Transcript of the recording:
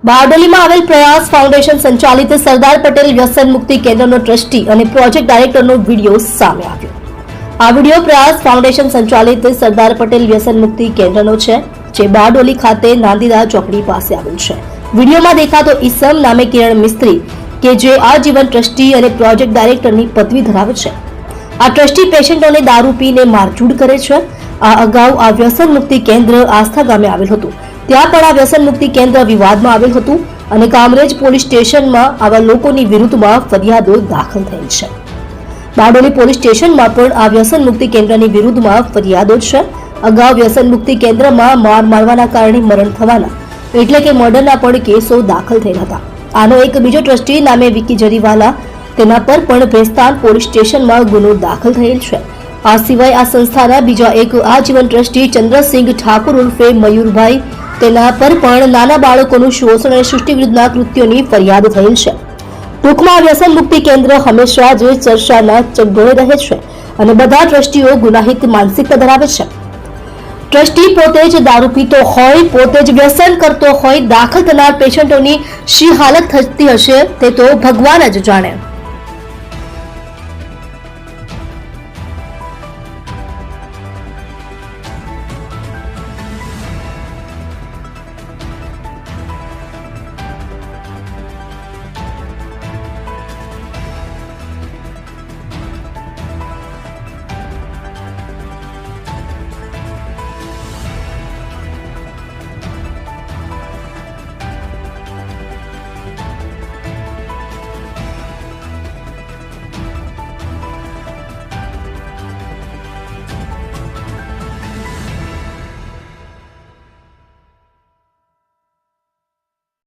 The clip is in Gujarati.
બારડોલીમાં આવેલ પ્રયાસ ફાઉન્ડેશન સંચાલિત સરદાર પટેલ વ્યસન મુક્તિ કેન્દ્રનો ટ્રસ્ટી અને પ્રોજેક્ટ ડાયરેક્ટરનો વિડીયો સામે આવ્યો। આ વિડીયો પ્રયાસ ફાઉન્ડેશન સંચાલિત સરદાર પટેલ વ્યસન મુક્તિ કેન્દ્રનો છે, જે બારડોલી ખાતે નાંદીદા ચોકડી પાસે આવેલ છે। વિડીયોમાં દેખાતો ઈસમ નામે કિરણ મિસ્ત્રી કે જે આજીવન ટ્રસ્ટી અને પ્રોજેક્ટ ડાયરેક્ટરની પદવી ધરાવે છે। આ ટ્રસ્ટી પેશન્ટોને દારૂ પીને મારઝૂડ કરે છે। આ અગાઉ આ વ્યસન મુક્તિ કેન્દ્ર આસ્થા ગામે આવેલ હતું, ત્યાં પણ આ વ્યસન મુક્તિ કેન્દ્ર વિવાદમાં આવેલ હતું અને કામરેજ પોલીસ સ્ટેશનમાં આવા લોકોની વિરુદ્ધમાં ફરિયાદો દાખલ થયેલ છે। બારડોલી પોલીસ સ્ટેશનમાં પણ આ વ્યસન મુક્તિ કેન્દ્રની વિરુદ્ધમાં ફરિયાદો છે। અગાઉ વ્યસન મુક્તિ કેન્દ્રમાં માર મારવાના કારણે મરણ થવાના એટલે કે મર્ડરના પણ કેસો દાખલ થયેલ હતા। આનો એક બીજો ટ્રસ્ટી નામે વિકી જરીવાલા, તેના પર પણ ભેસ્તાન પોલીસ સ્ટેશનમાં ગુનો દાખલ થયેલ છે। આ સિવાય આ સંસ્થાના બીજા એક આજીવન ટ્રસ્ટી ચંદ્રસિંહ ઠાકુર ઉર્ફે મયુરભાઈ, તેના પર પણ નાના બાળકોનું શોષણ અને સૃષ્ટિ વિરુદ્ધના કૃત્યોની ફરિયાદ થયેલ છે। ટૂંકમાં વ્યસન મુક્તિ કેન્દ્ર હંમેશા જ ચર્ચાના ચકડોળે રહે છે અને બધા ટ્રસ્ટીઓ ગુનાહિત માનસિકતા ધરાવે છે। ટ્રસ્ટી પોતે જ દારૂ પીતો હોય, પોતે જ વ્યસન કરતો હોય, દાખલ થનાર પેશન્ટોની શી હાલત થતી હશે તે તો ભગવાન જ જાણે।